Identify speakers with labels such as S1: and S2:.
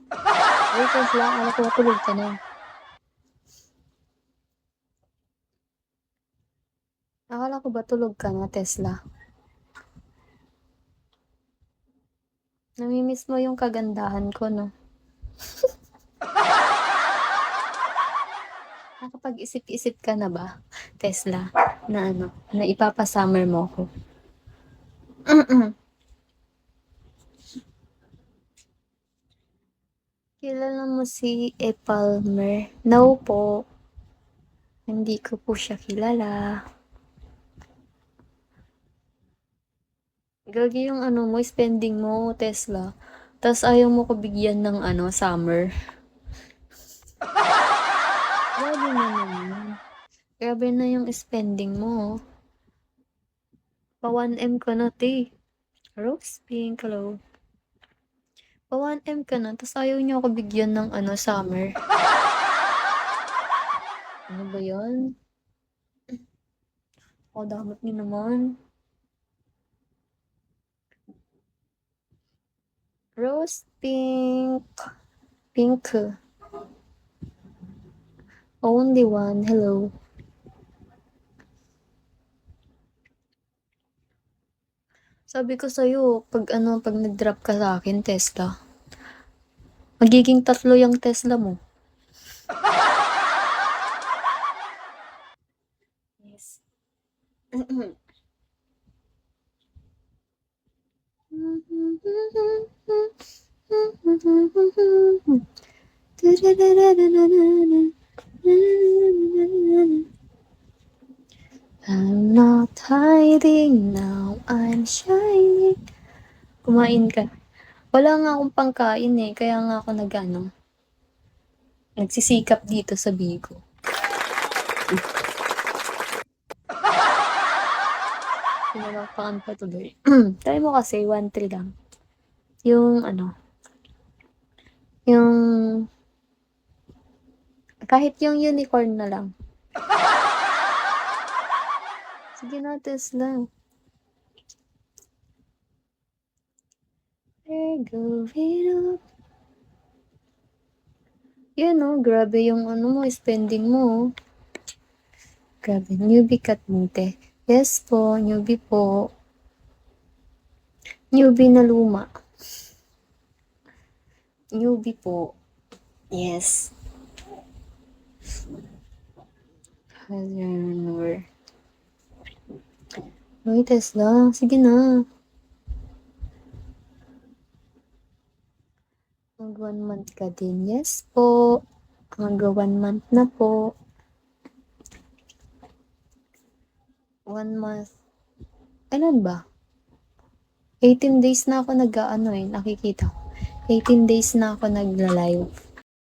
S1: Uy, Tesla, akala ko matulog ka na. Akala ko ba tulog ka na, Tesla? Namimiss mo yung kagandahan ko, no? Nakapag-isip-isip ka na ba, Tesla, na ano, na ipapasummer mo ko? Kilala mo si E. Palmer? No po. Hindi ko po siya kilala. Gagi yung ano mo, spending mo, Tesla. Tapos ayaw mo ko bigyan ng ano, summer. Grabe naman yun. Grabe na yung spending mo. Pa 1M ka na, te. Rose Pink, hello. Pa 1M ka na, tapos ayaw niyo ako bigyan ng ano, summer. Ano ba yan? O, damot niyo naman. Rose Pink. Pink. Only one, hello. Sabi ko sa'yo, pag nag-drop ka sa akin, Tesla, magiging 3 yung Tesla mo. Yes. I'm not hiding now, I'm shining. Kumain ka. Wala nga akong pangkain eh, kaya nga ako nagsisikap dito sa Bigo. Pinalakpakan pa tuloy. Try mo kasi, 1-3 lang. Yung ano, yung kahit yung unicorn na lang. Sige na, Tesla. We're going up. Yan o, grabe yung ano mo, spending mo. Grabe, newbie Katmute. Yes po, newbie po. Newbie na luma. Newbie po. Yes. Uy, Tesla. Sige na. Mag 1 month ka din. Yes po. Mag 1 month na po. 1 month. Kailan ba? 18 days na ako nakikita ko. 18 days na ako nagla-live.